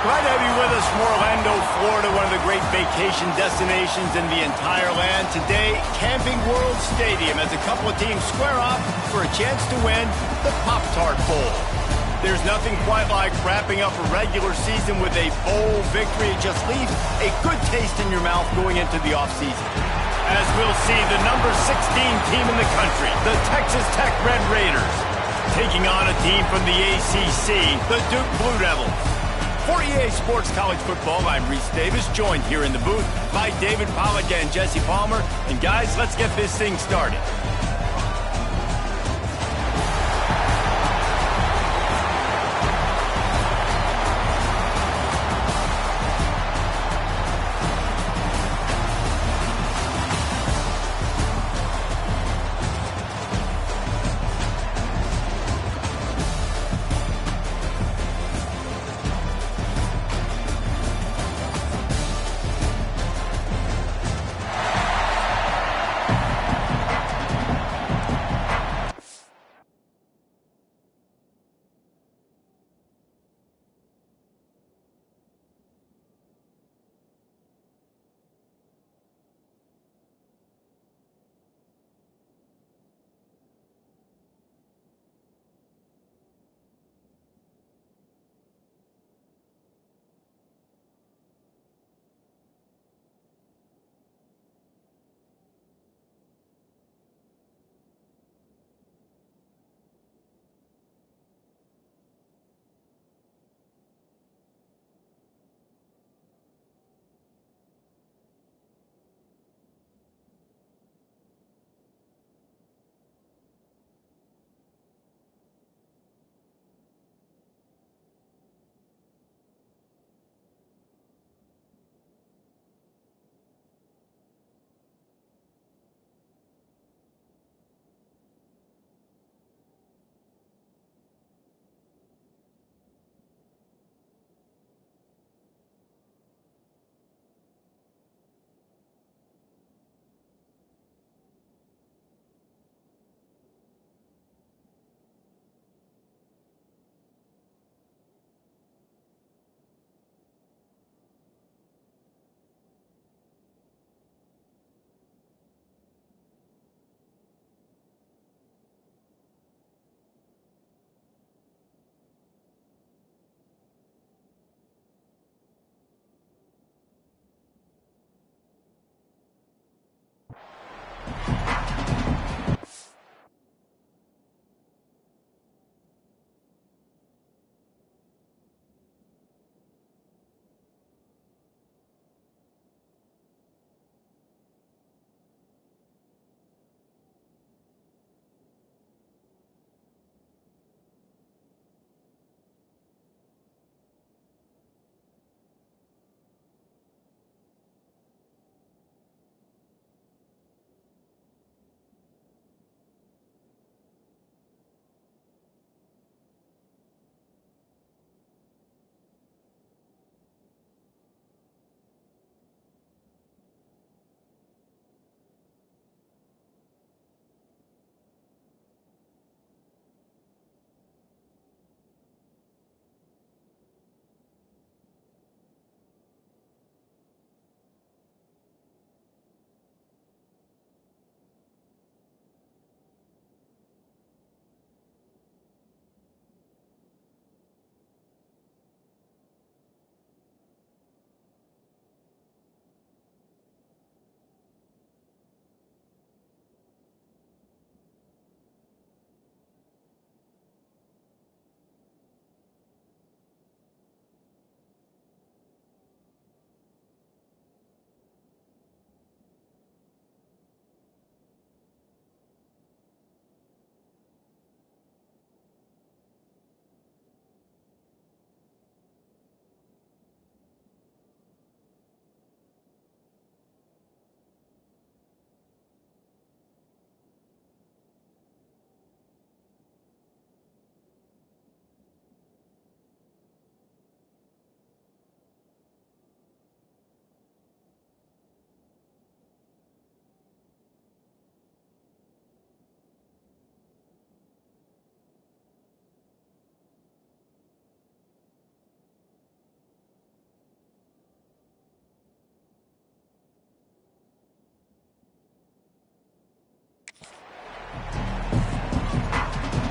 Glad to have you with us from Orlando, Florida, one of the great vacation destinations in the entire land. Today, Camping World Stadium as a couple of teams square off for a chance to win the Pop-Tart Bowl. There's nothing quite like wrapping up a regular season with a bowl victory. It just leaves a good taste in your mouth going into the offseason. As we'll see, the number 16 team in the country, the Texas Tech Red Raiders, taking on a team from the ACC, the Duke Blue Devils. For EA Sports College Football, I'm Reese Davis, joined here in the booth by David Pollack and Jesse Palmer. And guys, let's get this thing started.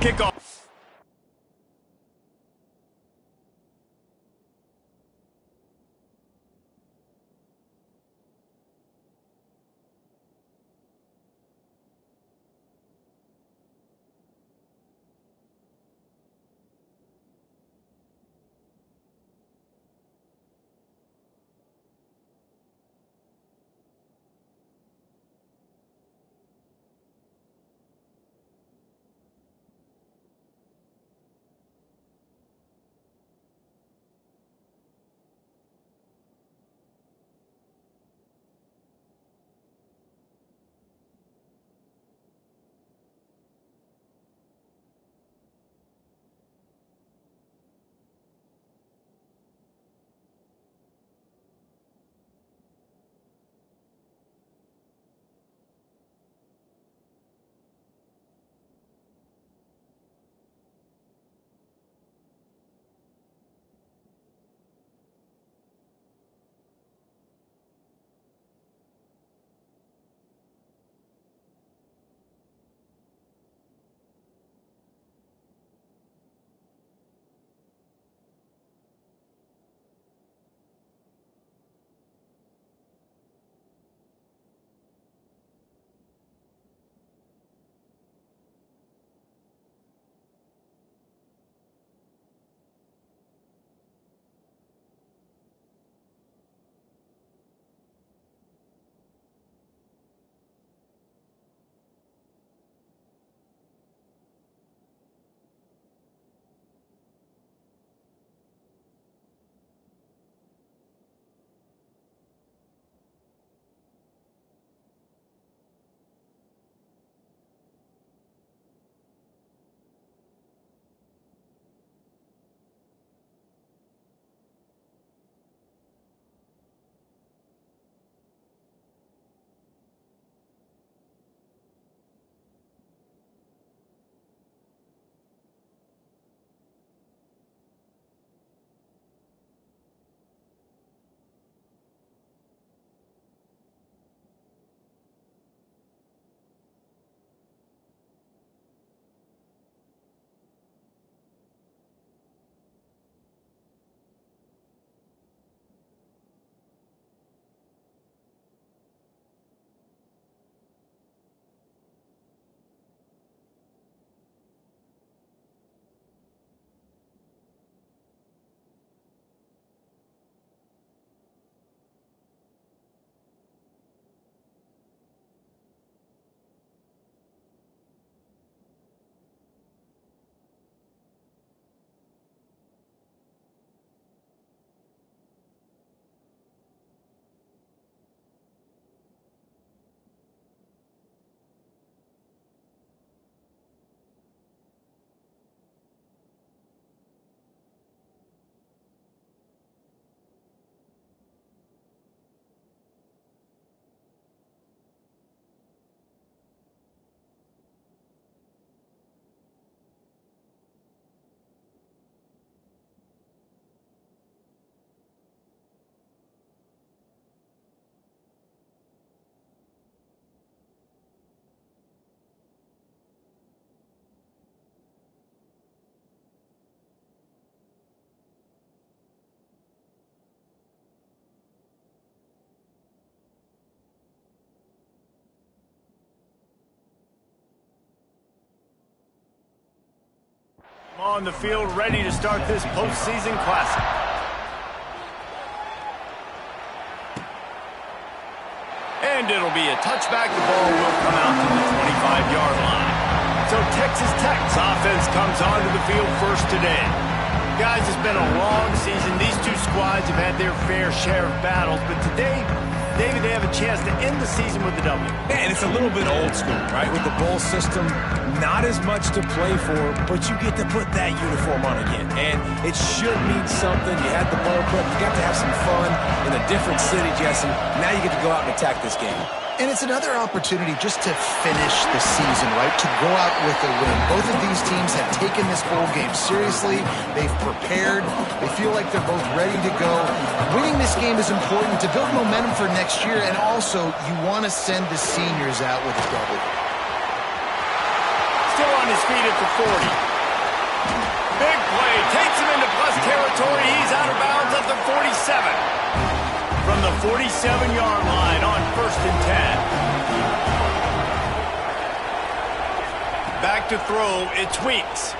kickoff. On the field, ready to start this postseason classic. And it'll be a touchback. The ball will come out to the 25-yard line. So Texas Tech's offense comes onto the field first today. Guys, it's been a long season. These two squads have had their fair share of battles, but today, David, they have a chance to end the season with a W. Yeah, and it's a little bit old school, right? With the bowl system, not as much to play for, but you get to put that uniform on again. And it should mean something. You had the bowl prep. You got to have some fun in a different city, Jesse. Now you get to go out and attack this game. And it's another opportunity just to finish the season, right? To go out with a win. Both of these teams have taken this bowl game seriously. They've prepared. They feel like they're both ready to go. Winning this game is important to build momentum for next year, and also you want to send the seniors out with a W. Still on his feet at the 40. Big play. Takes him into plus territory. He's out of bounds at the 47. From the 47-yard line on 1st and 10. Back to throw. It's Weeks.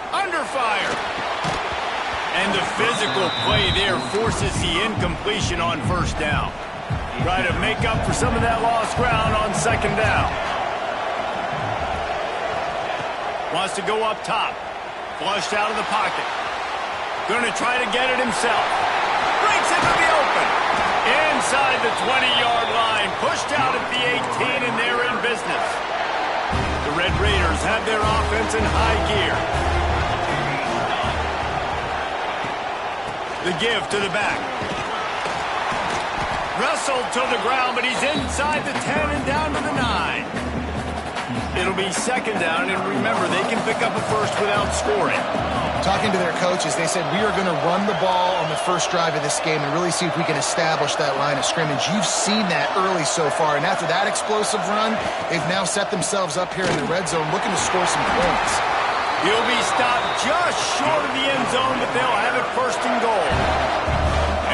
Under fire. And the physical play there forces the incompletion on 1st down. Try to make up for some of that lost ground on 2nd down. Wants to go up top. Flushed out of the pocket. Going to try to get it himself. Breaks into the open. Inside the 20-yard line. Pushed out at the 18, and they're in business. The Red Raiders have their offense in high gear. The give to the back. Wrestled to the ground, but he's inside the 10 and down to the 9. It'll be 2nd down, and remember, they can pick up a first without scoring. Talking to their coaches, they said, we are going to run the ball on the first drive of this game and really see if we can establish that line of scrimmage. You've seen that early so far, and after that explosive run, they've now set themselves up here in the red zone looking to score some points. He'll be stopped just short of the end zone, but they'll have it 1st and goal.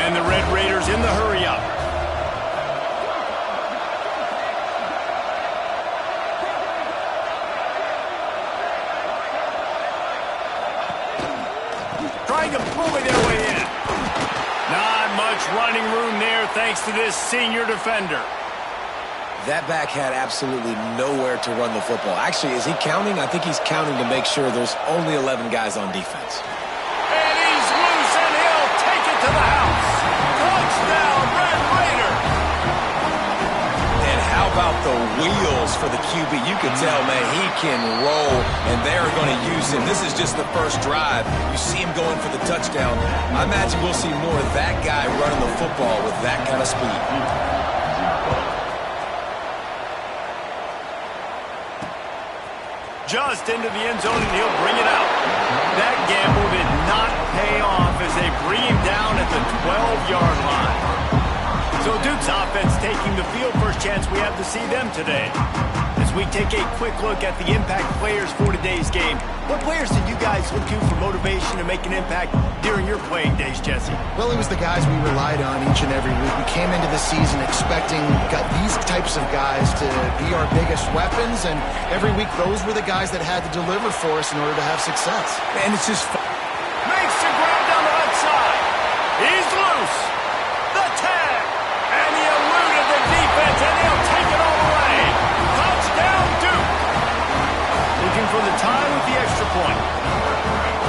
And the Red Raiders in the hurry-up. Trying to bully their way in. Not much running room there thanks to this senior defender. That back had absolutely nowhere to run the football. Actually, is he counting? I think he's counting to make sure there's only 11 guys on defense. And he's loose, and he'll take it to the house. Touchdown, Red Raider. And how about the wheels for the QB? You can tell, man, he can roll, and they're going to use him. This is just the first drive. You see him going for the touchdown. I imagine we'll see more of that guy running the football with that kind of speed. Just into the end zone, and he'll bring it out. That gamble did not pay off as they bring him down at the 12-yard line. So Duke's offense taking the field. First chance we have to see them today. As we take a quick look at the impact players for today's game, what players did you guys look to for motivation to make an impact during your playing days, Jesse? Well, it was the guys we relied on each and every week. We came into the season expecting these types of guys to be our biggest weapons, and every week those were the guys that had to deliver for us in order to have success. And it's just fun. Makes the grab down the left side. He's loose. The tag. And he eluded the defense, and he'll take it all the way. Touchdown, Duke. Looking for the tie with the extra point.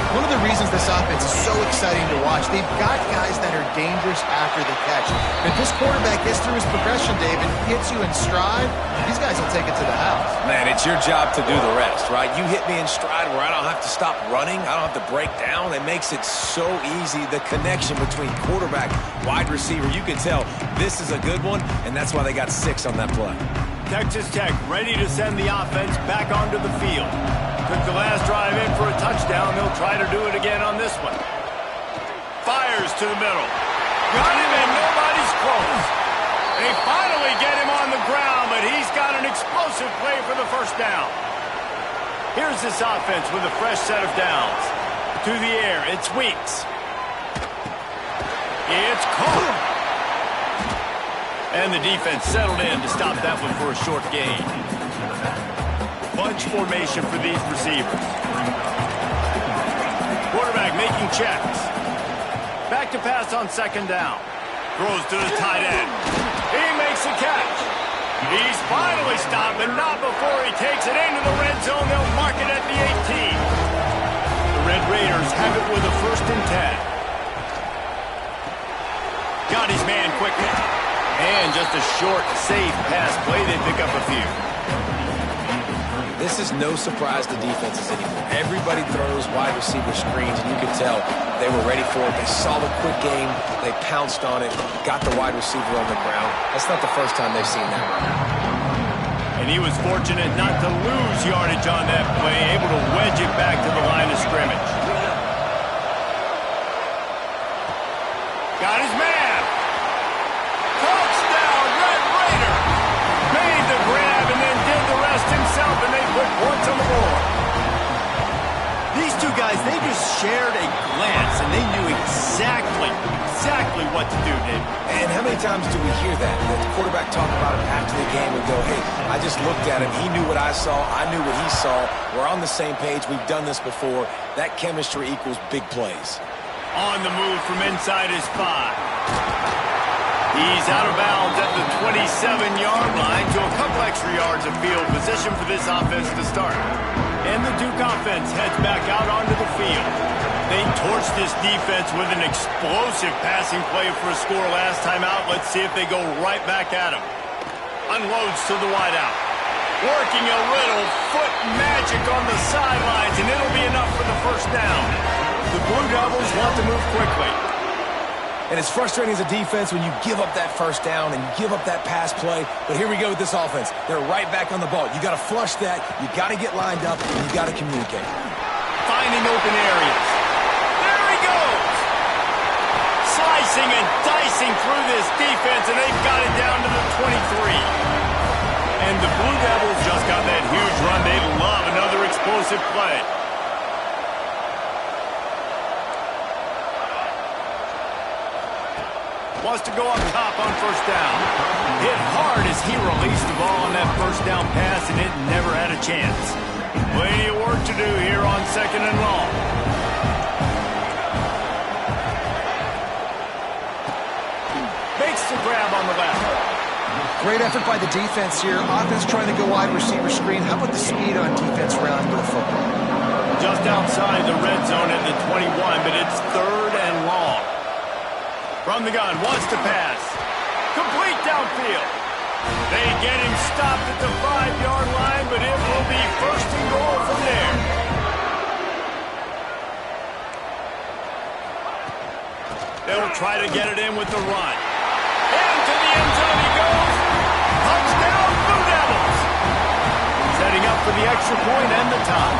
One of the reasons this offense is so exciting to watch, they've got guys that are dangerous after the catch. If this quarterback gets through his progression, David, hits you in stride, these guys will take it to the house. Man, it's your job to do the rest, right? You hit me in stride where I don't have to stop running. I don't have to break down. It makes it so easy. The connection between quarterback, wide receiver, you can tell this is a good one, and that's why they got 6 on that play. Texas Tech ready to send the offense back onto the field. Took the last drive in for a touchdown. They'll try to do it again on this one. Fires to the middle. Got him, and nobody's close. They finally get him on the ground, but he's got an explosive play for the 1st down. Here's this offense with a fresh set of downs. To the air, it's Weeks. It's caught. And the defense settled in to stop that one for a short gain. Bunch formation for these receivers. Quarterback making checks. Back to pass on 2nd down. Throws to the tight end. He makes the catch. He's finally stopped, but not before he takes it into the red zone. They'll mark it at the 18. The Red Raiders have it with a 1st and 10. Got his man quickly. And just a short, safe pass play. They pick up a few. This is no surprise to defenses anymore. Everybody throws wide receiver screens, and you can tell they were ready for it. They saw the quick game. They pounced on it, got the wide receiver on the ground. That's not the first time they've seen that run. And he was fortunate not to lose yardage on that play, able to wedge it back to the line of scrimmage. Got his man. Touchdown, Red Raider. Made the grab and then did the rest himself, and they put points on the board. shared a glance, and they knew exactly what to do, Dave. And how many times do we hear that? The quarterback talk about it after the game and go, hey, I just looked at him. He knew what I saw. I knew what he saw. We're on the same page. We've done this before. That chemistry equals big plays. On the move from inside his 5. He's out of bounds at the 27-yard line to a couple extra yards of field position for this offense to start. And the Duke offense heads back out onto the field. They torched this defense with an explosive passing play for a score last time out. Let's see if they go right back at him. Unloads to the wideout. Working a little foot magic on the sidelines, and it'll be enough for the first down. The Blue Devils want to move quickly. And it's frustrating as a defense when you give up that first down and you give up that pass play. But here we go with this offense. They're right back on the ball. You got to flush that. You got to get lined up, and you got to communicate. Finding open areas. There he goes. Slicing and dicing through this defense, and they've got it down to the 23. And the Blue Devils just got that huge run. They love another explosive play. Wants to go up top on first down. Hit hard as he released the ball on that first down pass, and it never had a chance. Plenty of work to do here on second and long. Makes the grab on the left. Great effort by the defense here. Offense trying to go wide receiver screen. How about the speed on defense around the football? Just outside the red zone at the 21, but it's third and long. From the gun, wants to pass. Complete downfield. They get him stopped at the 5-yard line, but it will be first and goal from there. They'll try to get it in with the run. Into the end zone he goes. Touchdown, Blue Devils. Setting up for the extra point and the tie.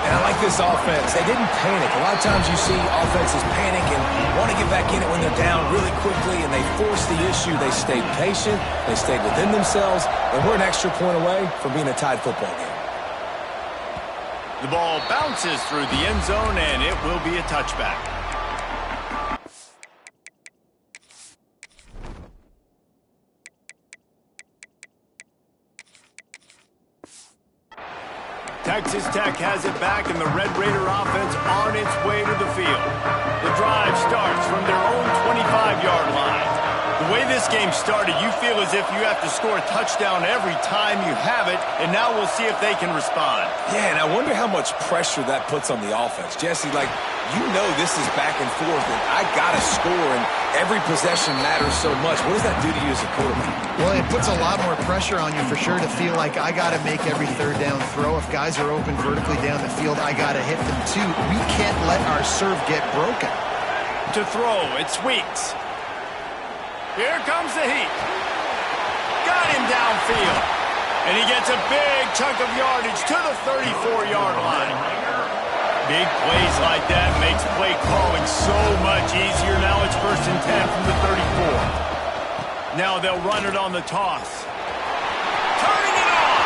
And I like this offense. They didn't panic. A lot of times you see offenses panic and want to get back in it when they're down really quickly, and they force the issue. They stayed patient. They stayed within themselves, and we're an extra point away from being a tied football game. The ball bounces through the end zone, and it will be a touchback. Texas Tech has it back, and the Red Raider offense on its way to the field. The drive starts from their own 25-yard line. The way this game started, you feel as if you have to score a touchdown every time you have it, and now we'll see if they can respond. Yeah, and I wonder how much pressure that puts on the offense. Jesse, like, you know this is back and forth, and I got to score, and every possession matters so much. What does that do to you as a quarterback? Well, it puts a lot more pressure on you for sure to feel like I got to make every third down throw. If guys are open vertically down the field, I got to hit them too. We can't let our serve get broken. To throw, it's Weeks. Here comes the heat. Got him downfield. And he gets a big chunk of yardage to the 34-yard line. Big plays like that makes play calling so much easier. Now it's first and 10 from the 34. Now they'll run it on the toss. Turning it on.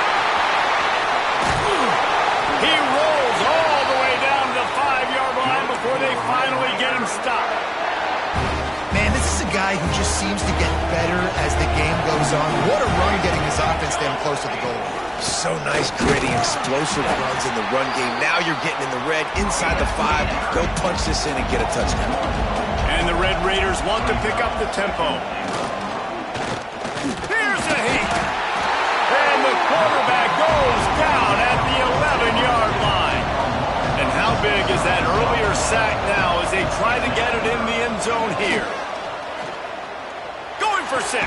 He rolls all the way down to the 5-yard line before they finally get him stopped. Man, this is a guy who just seems to get better as the game goes on. What a run getting his offense down close to the goal line. So nice, gritty, explosive runs in the run game. Now you're getting in the red, inside the 5. Go punch this in and get a touchdown. And the Red Raiders want to pick up the tempo. Here's the heat. And the quarterback goes down at the 11-yard line. And how big is that earlier sack now as they try to get it in the end zone here? Going for 6.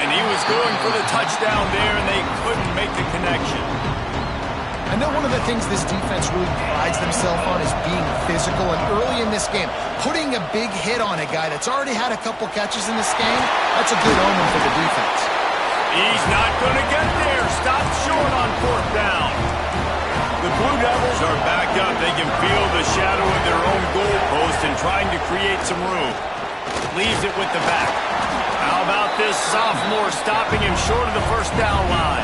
And he was going for the touchdown there, and they couldn't make the connection. I know one of the things this defense really prides themselves on is being physical, and early in this game, putting a big hit on a guy that's already had a couple catches in this game, that's a good omen for the defense. He's not going to get there. Stopped short on fourth down. The Blue Devils are back up. They can feel the shadow of their own goalpost and trying to create some room. Leaves it with the back. How about this sophomore stopping him short of the first down line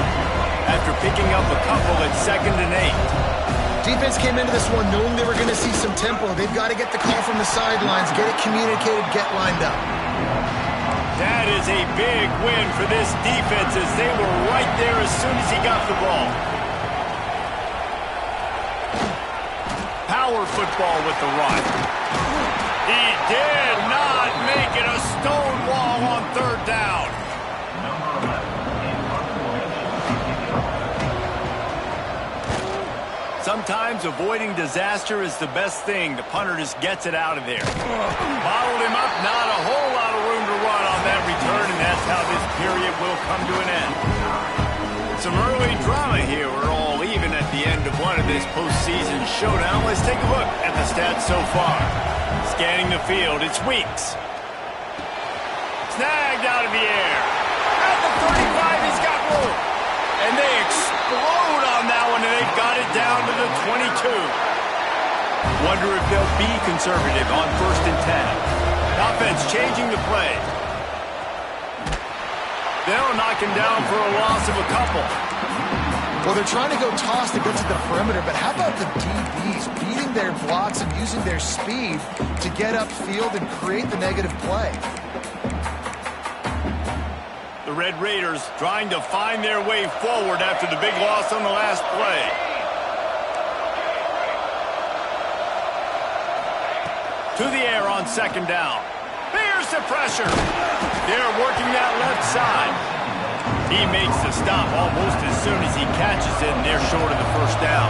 after picking up a couple at 2nd and 8? Defense came into this one knowing they were going to see some tempo. They've got to get the call from the sidelines, get it communicated, get lined up. That is a big win for this defense as they were right there as soon as he got the ball. Power football with the run. He did not make it a stone wall on third down. Sometimes avoiding disaster is the best thing. The punter just gets it out of there. Bottled him up, not a whole lot of room to run on that return, and that's how this period will come to an end. Some early drama here. We're all even at the end of one of this postseason showdown. Let's take a look at the stats so far. Scanning the field, it's Weeks. Snagged out of the air. At the 35, he's got room. And they explode on that one, and they got it down to the 22. Wonder if they'll be conservative on 1st and 10. Offense changing the play. They'll knock him down for a loss of a couple. Well, they're trying to go toss to get to the perimeter, but how about the DBs beating their blocks and using their speed to get upfield and create the negative play? The Red Raiders trying to find their way forward after the big loss on the last play. To the air on 2nd down. There's the pressure. They're working that left side. He makes the stop almost as soon as he catches it, and they're short of the 1st down.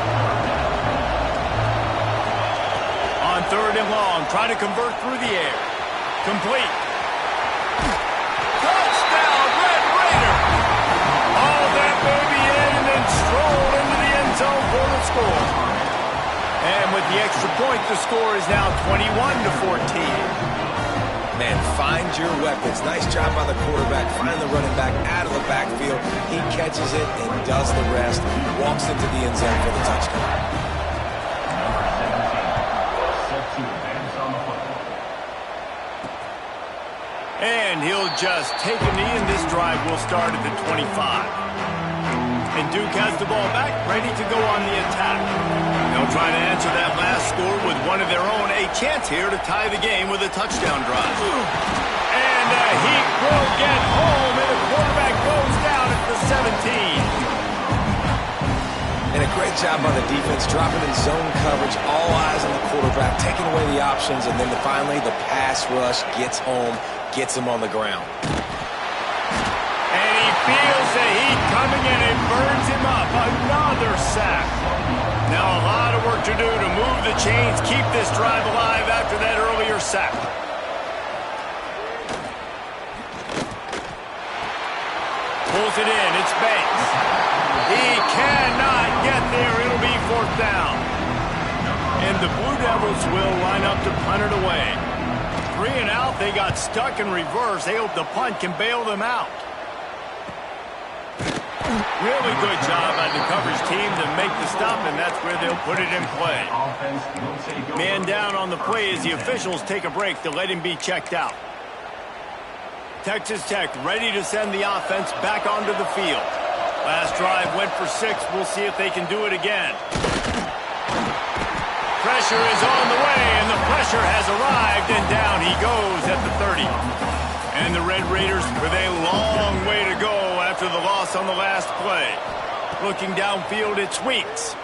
On 3rd and long, trying to convert through the air. Complete. Touchdown, Red Raider! All that baby in and then strolled into the end zone for the score. And with the extra point, the score is now 21-14. Man, find your weapons. Nice job by the quarterback. Find the running back out of the backfield. He catches it and does the rest. Walks into the end zone for the touchdown. And he'll just take a knee, and this drive will start at the 25. And Duke has the ball back, ready to go on the attack. They'll try to answer that last score with one of their own. A chance here to tie the game with a touchdown drive. And he will get home, and the quarterback goes down at the 17. And a great job by the defense, dropping in zone coverage, all eyes on the quarterback, taking away the options, and then finally the pass rush gets home, gets him on the ground. And he feels the heat coming in and burns him up. Another sack. Now a lot of work to do to move the chains, keep this drive alive after that earlier sack. Pulls it in, it's Banks. He cannot get there, it'll be 4th down. And the Blue Devils will line up to punt it away. 3 and out, they got stuck in reverse. They hope the punt can bail them out. Really good job by the coverage team to make the stop, and that's where they'll put it in play. Man down on the play as the officials take a break to let him be checked out. Texas Tech ready to send the offense back onto the field. Last drive went for 6. We'll see if they can do it again. Pressure is on the way, and the pressure has arrived, and down he goes at the 30. And the Red Raiders with a long way to go after the loss on the last play. Looking downfield, it's Weeks.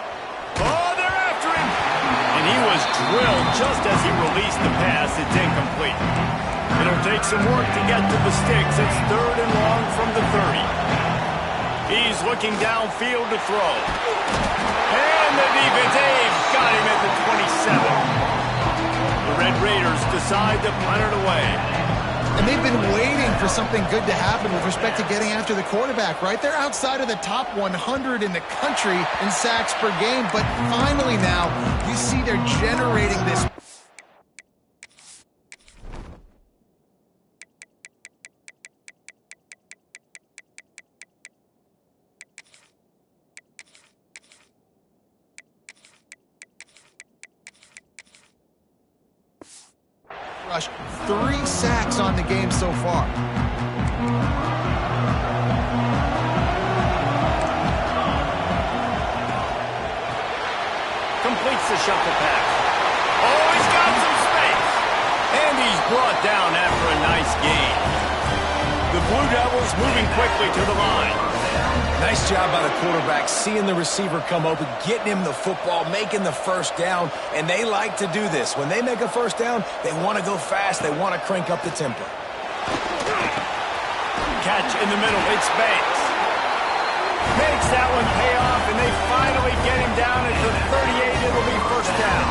Oh, they're after him! And he was drilled just as he released the pass. It's incomplete. It'll take some work to get to the sticks. It's 3rd and long from the 30. He's looking downfield to throw. And the defense, they've got him at the 27. The Red Raiders decide to punt it away. And they've been waiting for something good to happen with respect to getting after the quarterback, right? They're outside of the top 100 in the country in sacks per game, but finally now you see they're generating this. Rush, 3 sacks on the game so far. fakes the shuffle pass. Oh, he's got some space. And he's brought down after a nice gain. The Blue Devils moving quickly to the line. Nice job by the quarterback, seeing the receiver come open, getting him the football, making the first down, and they like to do this. When they make a first down, they want to go fast. They want to crank up the tempo. Catch in the middle. It's Banks. Makes that one pay off, and they finally get him down at the 38. It'll be first down.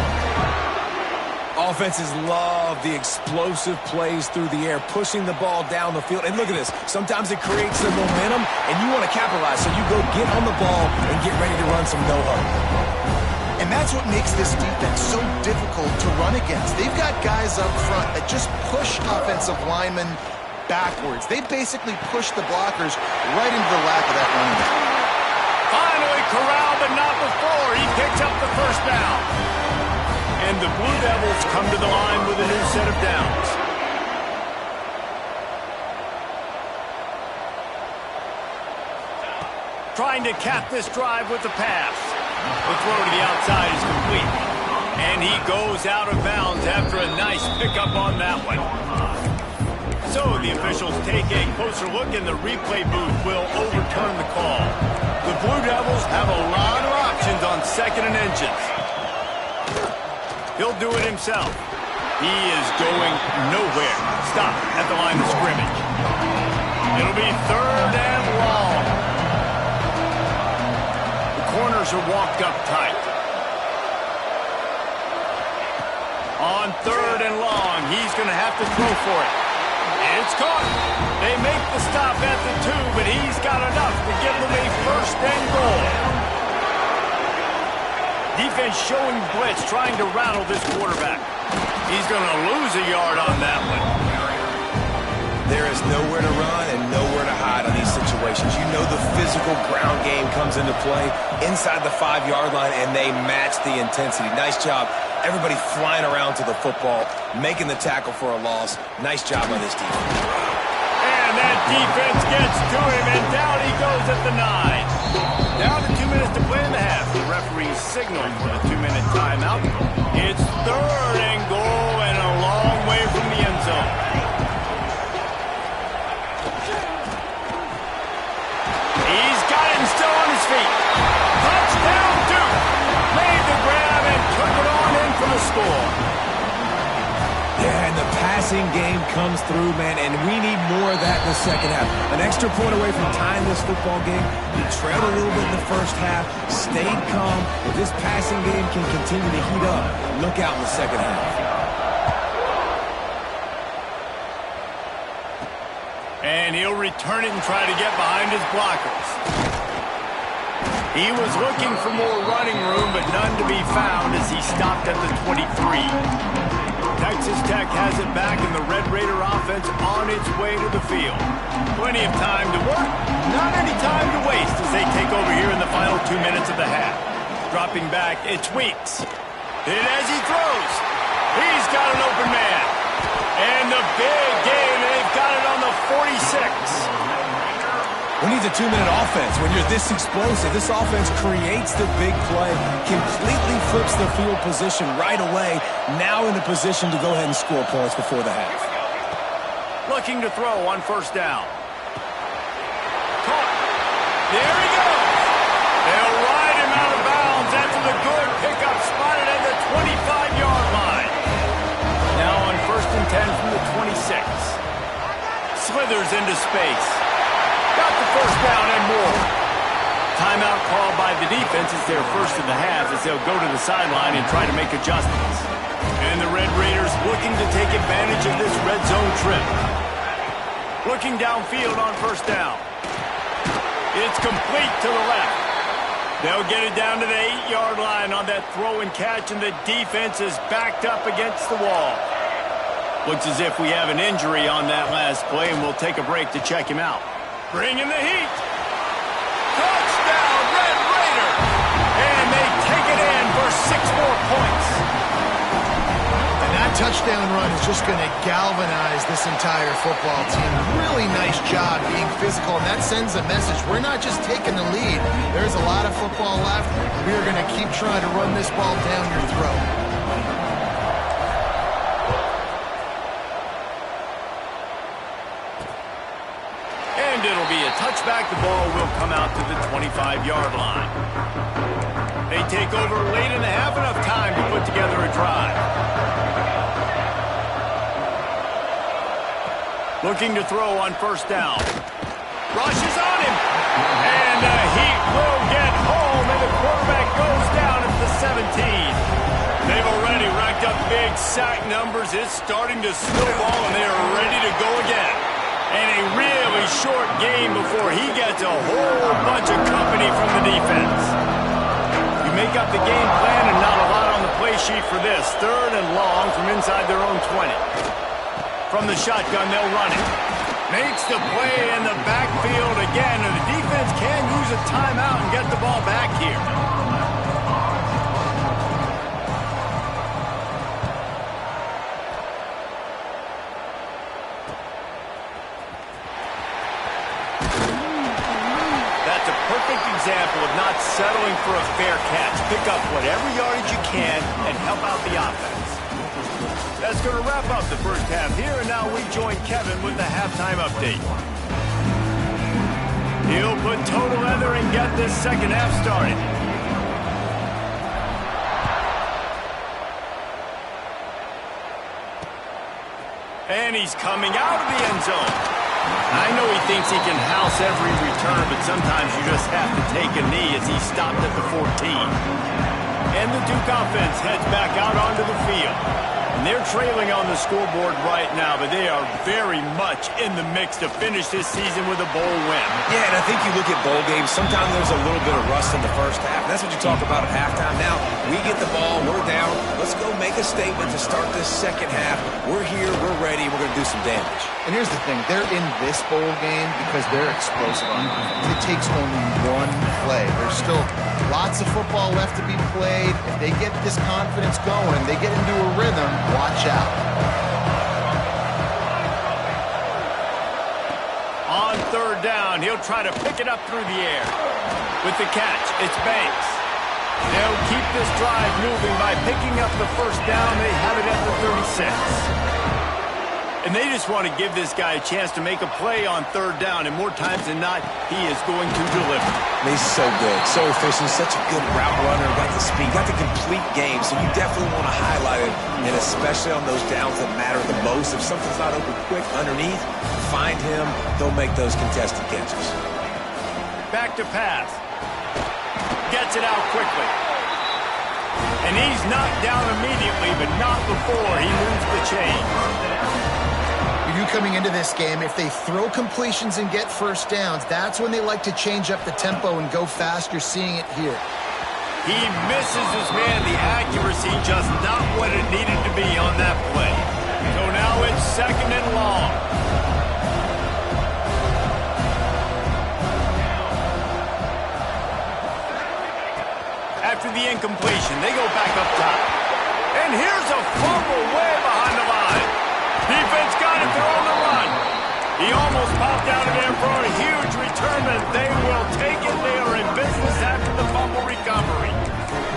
Offenses love the explosive plays through the air, pushing the ball down the field. And look at this. Sometimes it creates some momentum, and you want to capitalize. So you go get on the ball and get ready to run some no-huddle. And that's what makes this defense so difficult to run against. They've got guys up front that just push offensive linemen backwards. They basically push the blockers right into the lap of that running back. Finally corralled, but not before. He picks up the first down. And the Blue Devils come to the line with a new set of downs. Trying to cap this drive with the pass. The throw to the outside is complete. And he goes out of bounds after a nice pickup on that one. So the officials take a closer look, and the replay booth will overturn the call. The Blue Devils have a lot of options on second and inches. He'll do it himself. He is going nowhere. Stop at the line of scrimmage. It'll be third and long. The corners are walked up tight. On third and long, he's going to have to throw for it. It's caught. They make the stop at the 2, but he's got enough to give them a first and goal. Defense showing blitz, trying to rattle this quarterback. He's going to lose a yard on that one. There is nowhere to run and nowhere to hide on these situations. You know the physical ground game comes into play inside the 5-yard line, and they match the intensity. Nice job. Everybody flying around to the football, making the tackle for a loss. Nice job by this defense. And that defense gets to him, and down he goes at the 9. Down to 2 minutes to play in the half. The referee signaled for the 2-minute timeout. It's third and goal and a long way from the end zone. He's got it and still on his feet. Touchdown, Duke. Made the grab and took it on in for the score. Yeah, and the passing game comes through, man, and we need more of that in the second half. An extra point away from tying this football game. We trailed a little bit in the first half, stayed calm. If this passing game can continue to heat up, look out in the second half. And he'll return it and try to get behind his blockers. He was looking for more running room, but none to be found as he stopped at the 23. Texas Tech has it back, and the Red Raider offense on its way to the field. Plenty of time to work, not any time to waste as they take over here in the final 2 minutes of the half. Dropping back, it's Weeks. And as he throws, he's got an open man. And the big game, and they've got it on the 46. We need a 2-minute offense. When you're this explosive, this offense creates the big play, completely flips the field position right away, now in a position to go ahead and score points before the half. Looking to throw on first down. Caught. There he goes. They'll ride him out of bounds after the good pickup spotted at the 25-yard line. Now on first and 10 from the 26. Slithers into space. Got the first down and more. Timeout called by the defense is their first of the half as they'll go to the sideline and try to make adjustments. And the Red Raiders looking to take advantage of this red zone trip. Looking downfield on first down. It's complete to the left. They'll get it down to the 8-yard line on that throw and catch, and the defense is backed up against the wall. Looks as if we have an injury on that last play, and we'll take a break to check him out. Bringing the heat. Touchdown, Red Raider. And they take it in for 6 more points. And that touchdown run is just going to galvanize this entire football team. Really nice job being physical, and that sends a message. We're not just taking the lead. There's a lot of football left. We are going to keep trying to run this ball down your throat. And it'll be a touchback. The ball will come out to the 25-yard line. They take over late in the half, enough time to put together a drive. Looking to throw on first down. Rushes on him. And he will get home, and the quarterback goes down at the 17. They've already racked up big sack numbers. It's starting to snowball, and they are ready to go again. And a really short game before he gets a whole bunch of company from the defense. You make up the game plan and not a lot on the play sheet for this. 3rd and long from inside their own 20. From the shotgun, they'll run it. Makes the play in the backfield again, and the defense can use a timeout and get the ball back here. That's a perfect example of not settling for a fair catch. Pick up whatever yardage you can and help out the offense. That's going to wrap up the first half here, and now we join Kevin with the halftime update. He'll put total leather and get this second half started. And he's coming out of the end zone. I know he thinks he can house every return, but sometimes you just have to take a knee as he stopped at the 14. And the Duke offense heads back out onto the field. And they're trailing on the scoreboard right now, but they are very much in the mix to finish this season with a bowl win. Yeah, and I think you look at bowl games, sometimes there's a little bit of rust in the first half. That's what you talk about at halftime. Now, we get the ball, we're down. Let's go make a statement to start this second half. We're here, we're ready, we're going to do some damage. And here's the thing, they're in this bowl game because they're explosive on offense. It takes only one play. There's still lots of football left to be played. If they get this confidence going, they get into a rhythm, watch out. On 3rd down, he'll try to pick it up through the air. With the catch, it's Banks. They'll keep this drive moving by picking up the first down. They have it at the 36. And they just want to give this guy a chance to make a play on 3rd down, and more times than not, he is going to deliver. He's so good, so efficient, such a good route runner, got the speed, got the complete game, so you definitely want to highlight it, and especially on those downs that matter the most. If something's not open quick underneath, find him, they'll make those contested catches. Back to pass. Gets it out quickly. And he's knocked down immediately, but not before he moves the chains. You coming into this game, if they throw completions and get first downs, that's when they like to change up the tempo and go fast. You're seeing it here. He misses his man. The accuracy just not what it needed to be on that play. So now it's 2nd and long. After the incompletion, they go back up top. And here's a fumble way behind the line. Defense got it, they're on the run. He almost popped out of there for a huge return, and they will take it. They are in business after the fumble recovery.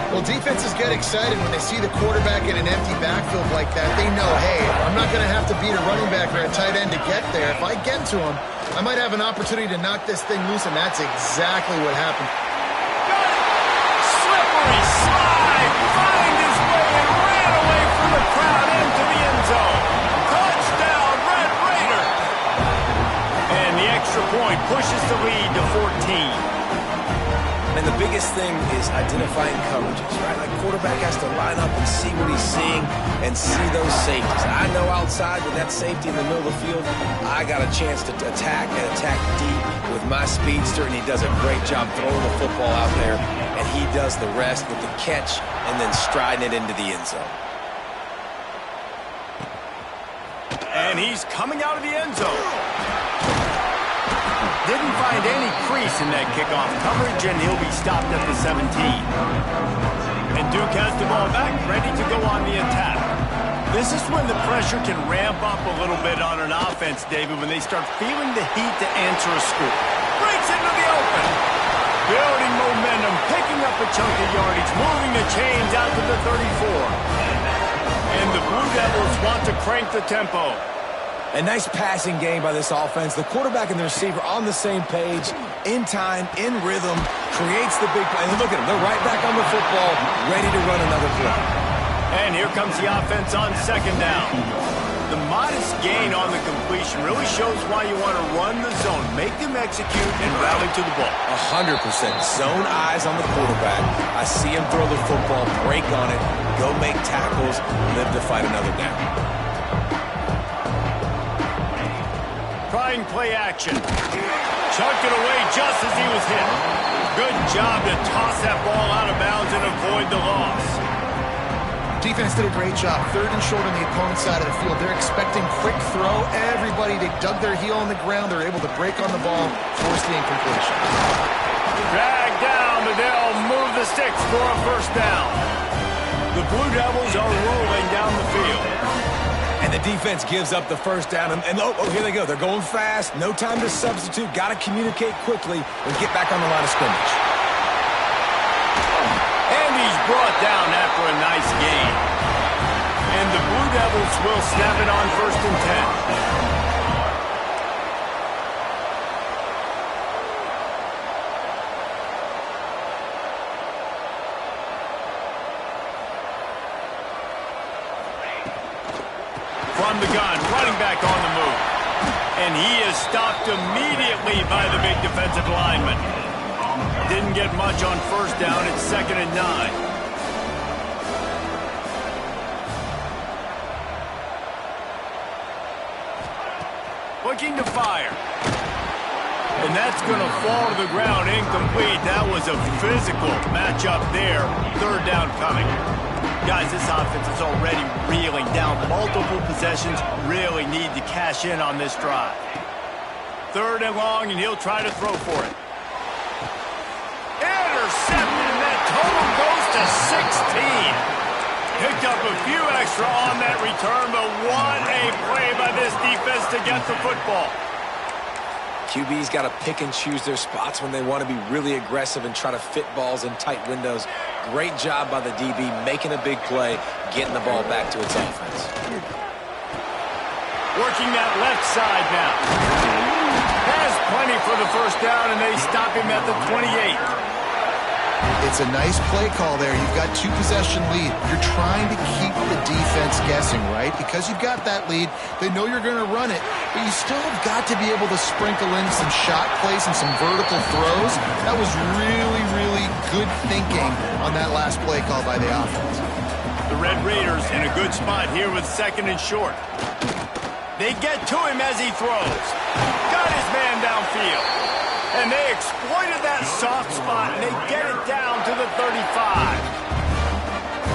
Well, defenses get excited when they see the quarterback in an empty backfield like that. They know, hey, I'm not going to have to beat a running back or a tight end to get there. If I get to him, I might have an opportunity to knock this thing loose, and that's exactly what happened. Got it. Slippery slide, find his way and ran away from the crowd into the end zone. Touchdown, Red Raider. And the extra point pushes the lead to 14. And the biggest thing is identifying coverages, right? Like quarterback has to line up and see what he's seeing and see those safeties. I know outside with that safety in the middle of the field, I got a chance to attack and attack deep with my speedster, and he does a great job throwing the football out there, and he does the rest with the catch and then striding it into the end zone. And he's coming out of the end zone. Didn't find any crease in that kickoff coverage, and he'll be stopped at the 17. And Duke has the ball back, ready to go on the attack. This is when the pressure can ramp up a little bit on an offense, David, when they start feeling the heat to answer a scoop. Breaks into the open. Building momentum, picking up a chunk of yardage, moving the chains out to the 34. And the Blue Devils want to crank the tempo. A nice passing game by this offense. The quarterback and the receiver on the same page, in time, in rhythm, creates the big play. And look at them. They're right back on the football, ready to run another play. And here comes the offense on second down. The modest gain on the completion really shows why you want to run the zone, make them execute, and rally to the ball. 100%. Zone eyes on the quarterback. I see him throw the football, break on it, go make tackles, live to fight another down. Trying play action. Chucked it away just as he was hit. Good job to toss that ball out of bounds and avoid the loss. Defense did a great job. Third and short on the opponent's side of the field. They're expecting quick throw. Everybody, they dug their heel on the ground. They're able to break on the ball, force the incompletion. Drag down, but they'll move the sticks for a first down. The Blue Devils are rolling down the field. And the defense gives up the first down. And oh, here they go. They're going fast. No time to substitute. Got to communicate quickly and get back on the line of scrimmage. And he's brought down after a nice gain. And the Blue Devils will snap it on first and 10. From the gun, running back on the move. And he is stopped immediately by the big defensive lineman. Didn't get much on first down. It's 2nd and 9. Looking to fire. And that's going to fall to the ground incomplete. That was a physical matchup there. Third down coming. Guys, this offense is already reeling down. Multiple possessions, really need to cash in on this drive. Third and long, and he'll try to throw for it. Intercepted, and that total goes to 16. Picked up a few extra on that return, but what a play by this defense to get the football. QB's got to pick and choose their spots when they want to be really aggressive and try to fit balls in tight windows. Great job by the DB making a big play, getting the ball back to its offense. Working that left side now. Has plenty for the first down, and they stop him at the 28. It's a nice play call there. You've got 2-possession lead. You're trying to keep the defense guessing, right? Because you've got that lead, they know you're going to run it, but you still have got to be able to sprinkle in some shot plays and some vertical throws. That was really, really good thinking on that last play call by the offense. The Red Raiders in a good spot here with 2nd and short. They get to him as he throws. Got his man downfield. And they exploited that soft spot, and they get it down to the 35.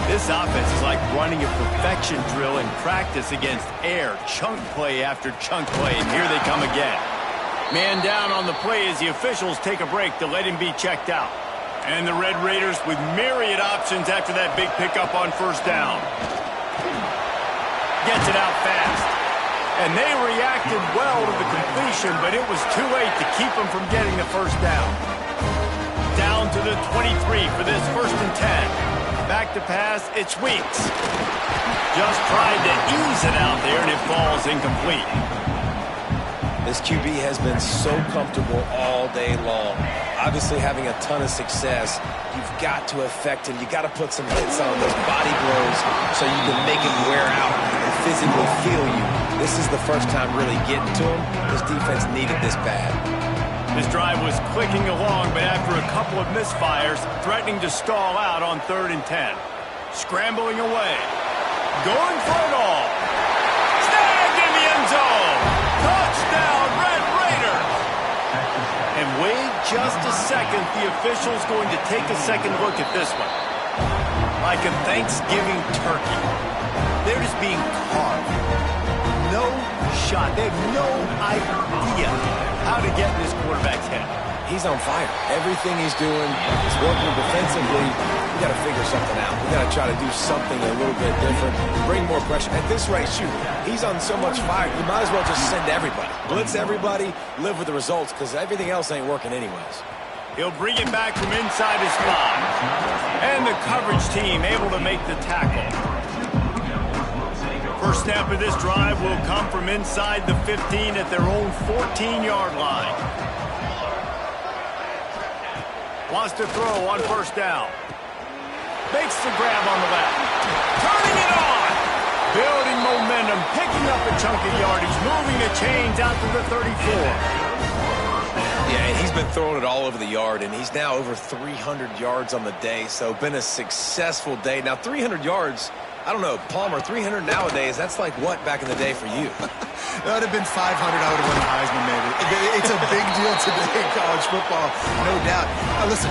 This offense is like running a perfection drill in practice against air. Chunk play after chunk play, and here they come again. Man down on the play as the officials take a break to let him be checked out. And the Red Raiders with myriad options after that big pickup on first down. Gets it out fast. And they reacted well to the completion, but it was too late to keep them from getting the first down. Down to the 23 for this 1st and 10. Back to pass, it's Weeks. Just tried to ease it out there, and it falls incomplete. This QB has been so comfortable all day long. Obviously having a ton of success. You've got to affect him. You've got to put some hits on those body blows so you can make him wear out and physically feel you. This is the first time really getting to him. This defense needed this bad. This drive was clicking along, but after a couple of misfires, threatening to stall out on 3rd and 10. Scrambling away. Going for it all. Snagged in the end zone. Touchdown, Red Raiders. And wait just a second. The official's going to take a second look at this one. Like a Thanksgiving turkey. They're just being carved. No shot. They have no idea how to get in this quarterback's head. he's on fire. Everything he's doing is working defensively. We got to figure something out. We got to try to do something a little bit different, bring more pressure. At this rate, shoot, he's on so much fire, you might as well just send everybody. Blitz everybody, live with the results, because everything else ain't working anyways. He'll bring it back from inside his 5. And the coverage team able to make the tackle. First snap of this drive will come from inside the 15 at their own 14-yard line. Wants to throw on first down. Makes the grab on the left. Turning it on. Building momentum, picking up a chunk of yardage, moving the chains out to the 34. Yeah, and he's been throwing it all over the yard, and he's now over 300 yards on the day, so been a successful day. Now, 300 yards, I don't know, Palmer, 300 nowadays, that's like what back in the day for you? That would have been 500. I would have won the Heisman, maybe. It's a big deal today in college football, no doubt. Now, listen,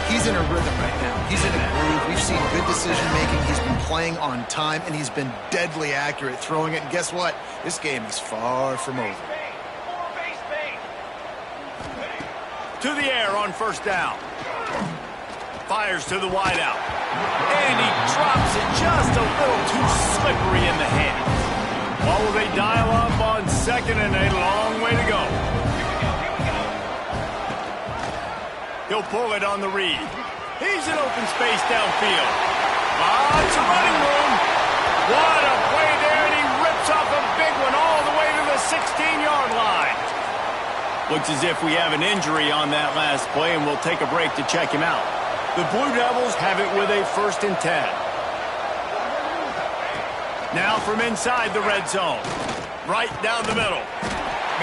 he's in a rhythm right now. He's in a groove. We've seen good decision-making. He's been playing on time, and he's been deadly accurate throwing it. And guess what? This game is far from over. To the air on first down. Fires to the wideout. And he drops it just a little too slippery in the hands. What will they dial up on second and a long way to go? He'll pull it on the read. He's in open space downfield. Lots of running room. What a play there, and he rips off a big one all the way to the 16-yard line. Looks as if we have an injury on that last play, and we'll take a break to check him out. The Blue Devils have it with a 1st and 10. Now from inside the red zone. Right down the middle.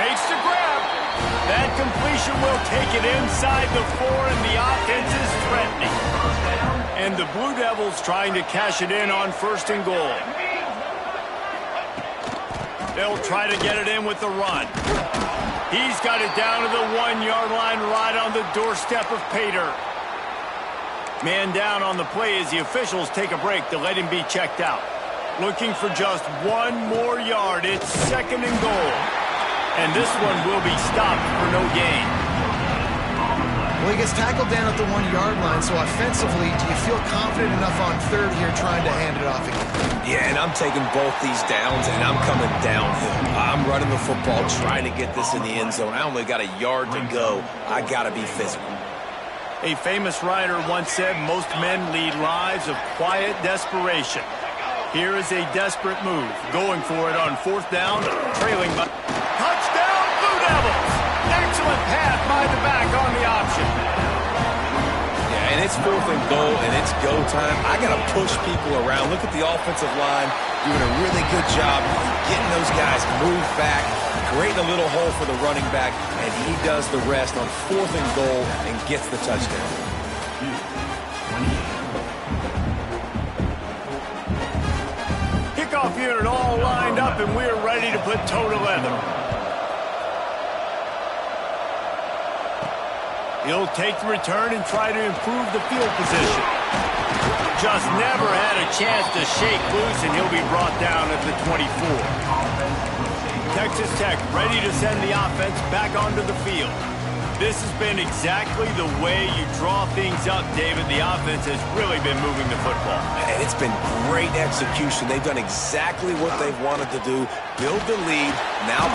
Makes the grab. That completion will take it inside the 4, and the offense is threatening. And the Blue Devils trying to cash it in on 1st and goal. They'll try to get it in with the run. He's got it down to the 1-yard line right on the doorstep of Pater. Man down on the play as the officials take a break to let him be checked out. Looking for just 1 more yard. It's 2nd and goal. And this one will be stopped for no gain. Well, he gets tackled down at the 1-yard line, so offensively, do you feel confident enough on 3rd here trying to hand it off again? Yeah, and I'm taking both these downs, and I'm coming downhill. I'm running the football, trying to get this in the end zone. I only got a yard to go. I got to be physical. A famous writer once said, most men lead lives of quiet desperation. Here is a desperate move. Going for it on 4th down, trailing by... Touchdown, Blue Devils! Excellent pass by the back on the option. Yeah, and it's 4th and goal, and it's go time. I got to push people around. Look at the offensive line doing a really good job getting those guys moved back, creating a little hole for the running back, and he does the rest on 4th and goal and gets the touchdown. Kickoff unit all lined up, and we're ready to put toe to leather. He'll take the return and try to improve the field position. Just never had a chance to shake loose, and he'll be brought down at the 24. Texas Tech ready to send the offense back onto the field. This has been exactly the way you draw things up, David. The offense has really been moving the football. And it's been great execution. They've done exactly what they've wanted to do. Build the lead. Now,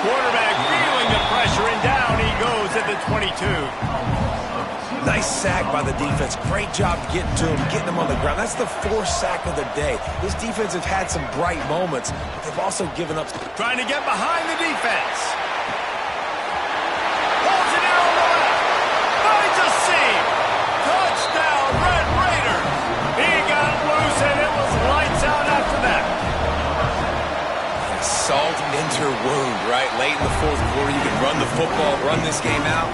quarterback feeling the pressure, and down he goes at the 22. Nice sack by the defense. Great job getting to him, getting him on the ground. That's the 4th sack of the day. This defense has had some bright moments, but they've also given up. Trying to get behind the defense. Holds it in on the left. Finds a seam. Touchdown, Red Raider. He got loose, and it was lights out after that. Salt into wound, right? Late in the 4th quarter, you can run the football, run this game out.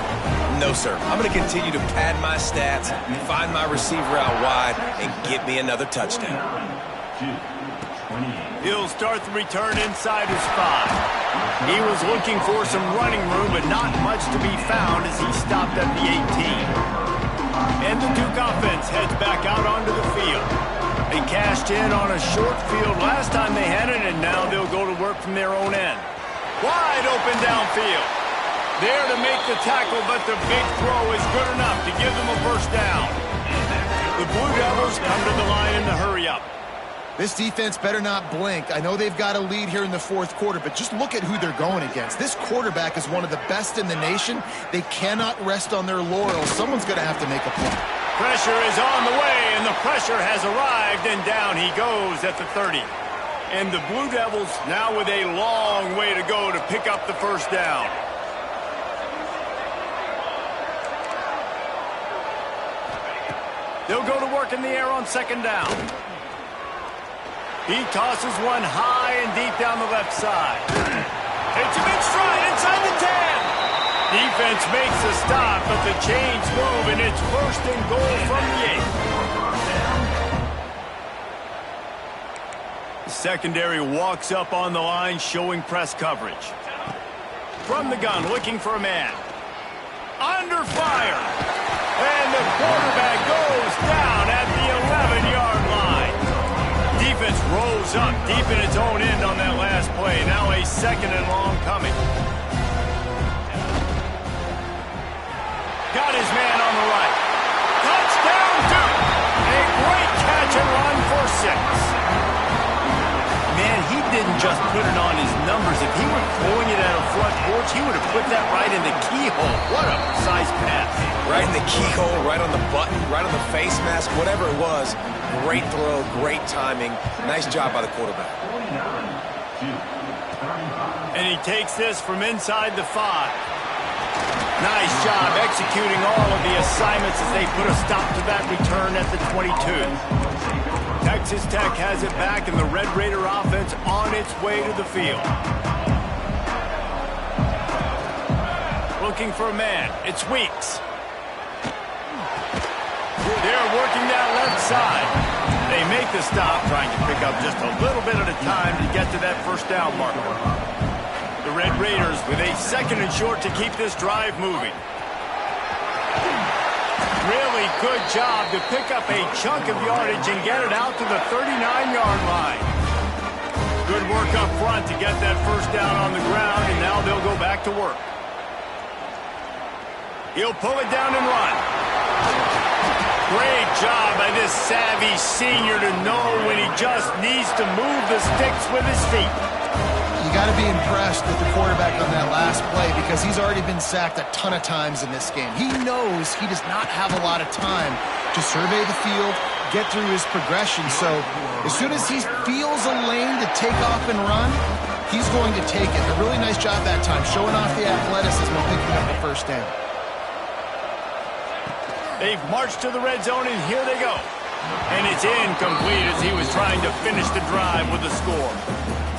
No, sir. I'm going to continue to pad my stats, find my receiver out wide, and get me another touchdown. He'll start the return inside his 5. He was looking for some running room, but not much to be found as he stopped at the 18. And the Duke offense heads back out onto the field. They cashed in on a short field last time they had it, and now they'll go to work from their own end. Wide open downfield. There to make the tackle, but the big throw is good enough to give them a first down. The Blue Devils come to the line in the hurry up. This defense better not blink. I know they've got a lead here in the fourth quarter, but just look at who they're going against. This quarterback is one of the best in the nation. They cannot rest on their laurels. Someone's going to have to make a play. Pressure is on the way, and the pressure has arrived, and down he goes at the 30. And the Blue Devils now with a long way to go to pick up the first down. They'll go to work in the air on second down. He tosses one high and deep down the left side. It's a big stride inside the 10. Defense makes a stop, but the chains move, and it's first and goal from the 8. The secondary walks up on the line, showing press coverage. From the gun, looking for a man. Under fire. And the quarterback goes down at the 11-yard line. Defense rolls up deep in its own end on that last play. Now a second and long coming. Got his man on the right. Touchdown, Duke! A great catch and run for 6. Man, he didn't just put it on his numbers. If he were throwing it at a front porch, he would have put that right in the keyhole. What a precise pass. Right in the keyhole, right on the button, right on the face mask, whatever it was. Great throw, great timing. Nice job by the quarterback. And he takes this from inside the 5. Nice job executing all of the assignments as they put a stop to that return at the 22. Texas Tech has it back, and the Red Raider offense on its way to the field. Looking for a man. It's Weeks. They're working that left side. They make the stop, trying to pick up just a little bit at a time to get to that first down marker. The Red Raiders with a second and short to keep this drive moving. Really good job to pick up a chunk of yardage and get it out to the 39-yard line. Good work up front to get that first down on the ground, and now they'll go back to work. He'll pull it down and run. Great job by this savvy senior to know when he just needs to move the sticks with his feet. You got to be impressed with the quarterback on that last play because he's already been sacked a ton of times in this game. He knows he does not have a lot of time to survey the field, get through his progression. So as soon as he feels a lane to take off and run, he's going to take it. A really nice job that time, showing off the athleticism and picking up the first down. They've marched to the red zone, and here they go. And it's incomplete as he was trying to finish the drive with a score.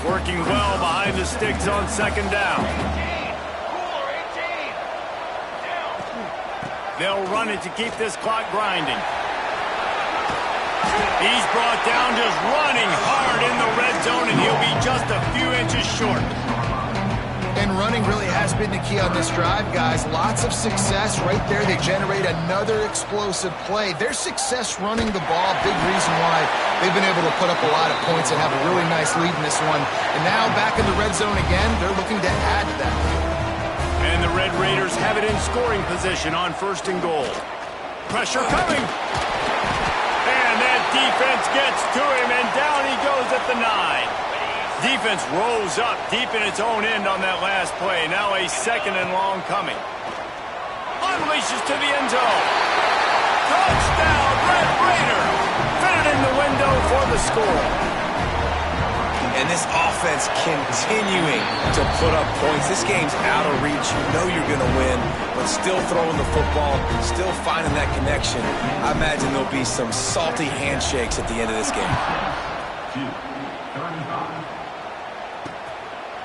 Working well behind the sticks on second down. They'll run it to keep this clock grinding. He's brought down just running hard in the red zone, and he'll be just a few inches short. And running really has been the key on this drive, guys. Lots of success right there. They generate another explosive play. Their success running the ball, big reason why they've been able to put up a lot of points and have a really nice lead in this one. And now back in the red zone again, they're looking to add to that. And the Red Raiders have it in scoring position on first and goal. Pressure coming. And that defense gets to him, and down he goes at the 9. Defense rolls up deep in its own end on that last play. Now a second and long coming. Unleashes to the end zone. Touchdown, Red Raider. Fitted in the window for the score. And this offense continuing to put up points. This game's out of reach. You know you're going to win, but still throwing the football, still finding that connection. I imagine there'll be some salty handshakes at the end of this game.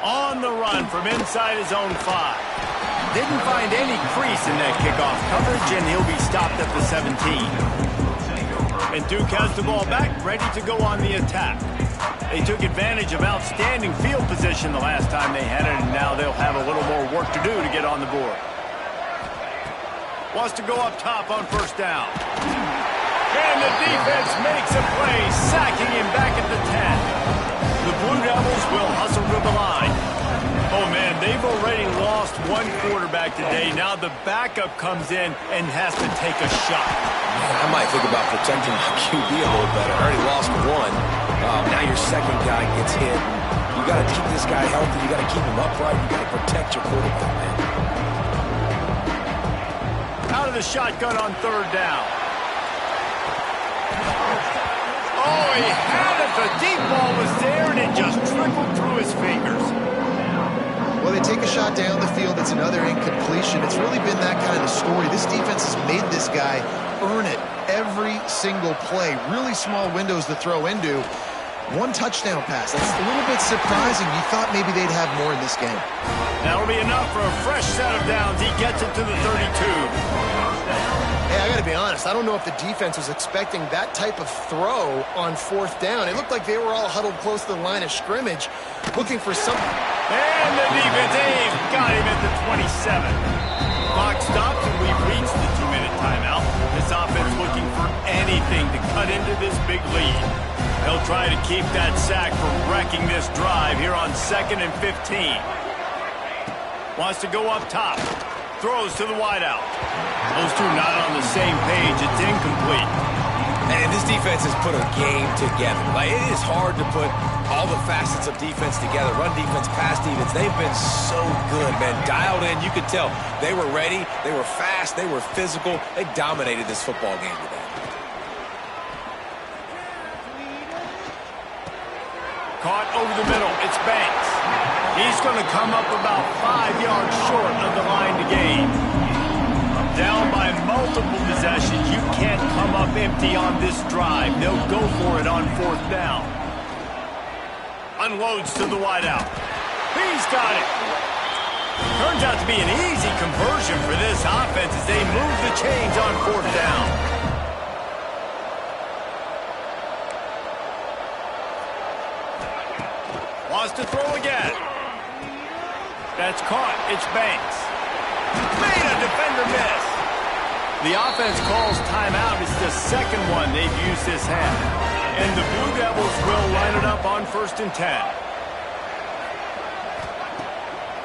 On the run from inside his own 5. Didn't find any crease in that kickoff coverage, and he'll be stopped at the 17. And Duke has the ball back, ready to go on the attack. They took advantage of outstanding field position the last time they had it, and now they'll have a little more work to do to get on the board. Wants to go up top on first down. And the defense makes a play, sacking him back at the 10. The Blue Devils will hustle to the line. Oh, man, they've already lost one quarterback today. Now the backup comes in and has to take a shot. Man, I might think about protecting my QB a little better. I already lost one. Now your second guy gets hit. You got to keep this guy healthy. You got to keep him upright. You got to protect your quarterback, man. Out of the shotgun on third down. Oh, he had it. The deep ball was there, and it just trickled through his fingers. Well, they take a shot down the field. It's another incompletion. It's really been that kind of story. This defense has made this guy earn it every single play. Really small windows to throw into. One touchdown pass. That's a little bit surprising. You thought maybe they'd have more in this game. That'll be enough for a fresh set of downs. He gets it to the 32. Hey, I got to be honest. I don't know if the defense was expecting that type of throw on fourth down. It looked like they were all huddled close to the line of scrimmage, looking for something. And the defense got him at the 27. Clock stops, and we've reached the 2-minute timeout. This offense looking for anything to cut into this big lead. They'll try to keep that sack from wrecking this drive here on 2nd and 15. Wants to go up top. Throws to the wideout. Those two not on the same page. It's incomplete. And this defense has put a game together. Like, it is hard to put all the facets of defense together. Run defense, pass defense. They've been so good, man. Dialed in. You could tell they were ready. They were fast. They were physical. They dominated this football game today. Caught over the middle. It's Banks. He's going to come up about 5 yards short of the line to gain. Down by multiple possessions. You can't come up empty on this drive. They'll go for it on 4th down. Unloads to the wideout. He's got it. Turns out to be an easy conversion for this offense as they move the chains on 4th down. Wants to throw again. That's caught. It's Banks. Made a defender miss. The offense calls timeout. It's the second one they've used this half. And the Blue Devils will line it up on 1st and 10.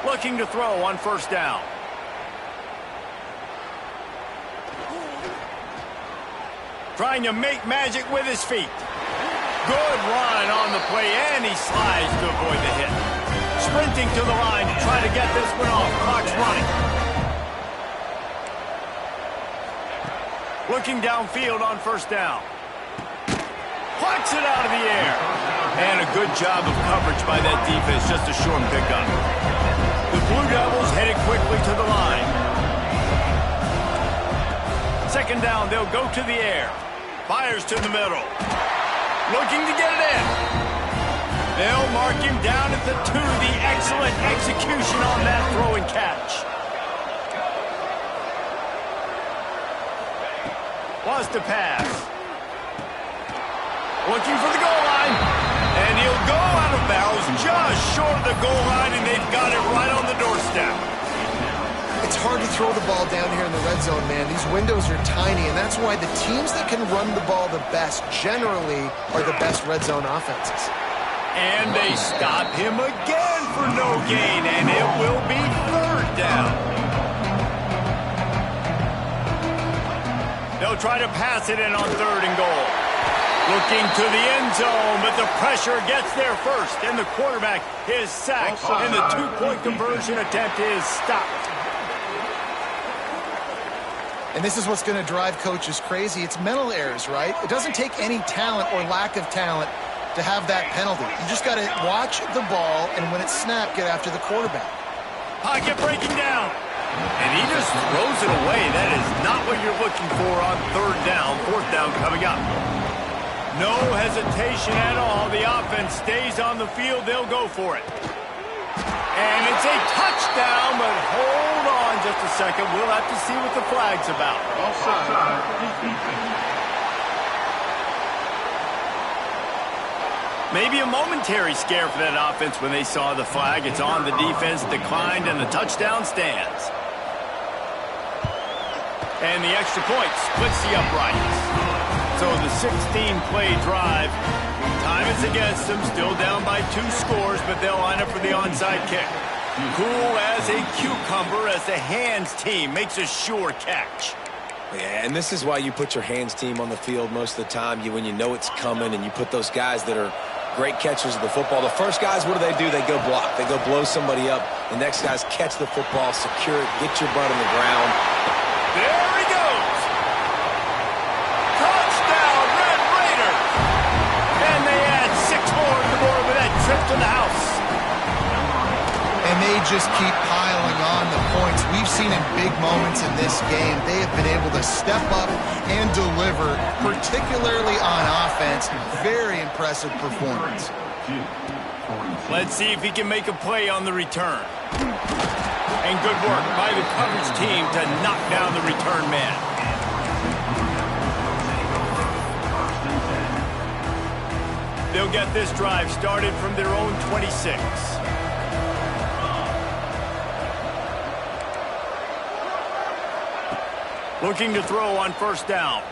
Looking to throw on 1st down. Trying to make magic with his feet. Good run on the play, and he slides to avoid the hit. Sprinting to the line to try to get this one off. Clock's running. Looking downfield on 1st down. Plucks it out of the air. And a good job of coverage by that defense. Just a short pickup. The Blue Devils headed quickly to the line. 2nd down, they'll go to the air. Fires to the middle. Looking to get it in. They'll mark him down at the 2. The excellent execution on that throw and catch. Wants to pass. Looking for the goal line. And he'll go out of bounds just short of the goal line, and they've got it right on the doorstep. It's hard to throw the ball down here in the red zone, man. These windows are tiny, and that's why the teams that can run the ball the best generally are the best red zone offenses. And they stop him again for no gain, and it will be 3rd down. They'll try to pass it in on 3rd and goal. Looking to the end zone, but the pressure gets there first, and the quarterback is sacked, and the 2-point conversion attempt is stopped. And this is what's going to drive coaches crazy. It's mental errors, right? It doesn't take any talent or lack of talent to have that penalty. You just got to watch the ball, and when it's snapped, get after the quarterback. Pocket breaking down. And he just throws it away. That is not what you're looking for on 3rd down. 4th down coming up. No hesitation at all. The offense stays on the field. They'll go for it. And it's a touchdown, but hold on just a second. We'll have to see what the flag's about. Maybe a momentary scare for that offense when they saw the flag. It's on, the defense declined, and the touchdown stands. And the extra point splits the uprights. So the 16-play drive, time is against them, still down by 2 scores, but they'll line up for the onside kick. Cool as a cucumber as the hands team makes a sure catch. Yeah, and this is why you put your hands team on the field most of the time. When you know it's coming, and you put those guys that are great catchers of the football. The first guys, what do? They go block. They go blow somebody up. The next guys catch the football, secure it, get your butt on the ground. There he goes. Touchdown, Red Raiders. And they add 6 more to the board with that trip to the house. And they just keep piling on the points. We've seen in big moments in this game, they have been able to step up and deliver, particularly on offense. Very impressive performance. Let's see if he can make a play on the return. And good work by the coverage team to knock down the return man. They'll get this drive started from their own 26. Looking to throw on first down.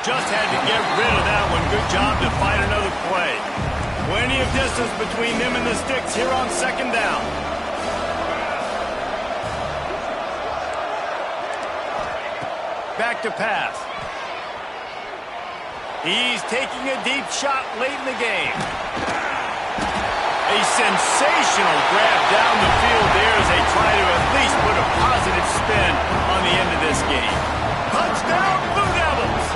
Just had to get rid of that one. Good job to find another play. Plenty of distance between them and the sticks here on second down. Back to pass. He's taking a deep shot late in the game. A sensational grab down the field there as they try to at least put a positive spin on the end of this game. Touchdown, Blue Devils!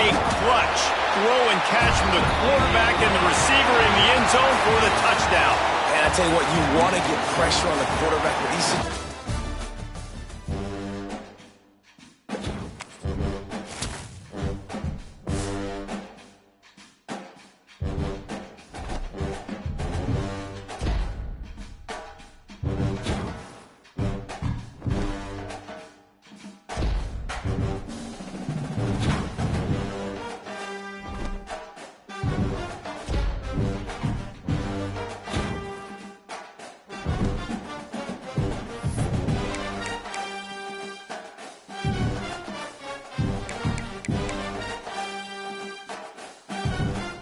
A clutch throw and catch from the quarterback and the receiver in the end zone for the touchdown. And I tell you what, you want to get pressure on the quarterback, but these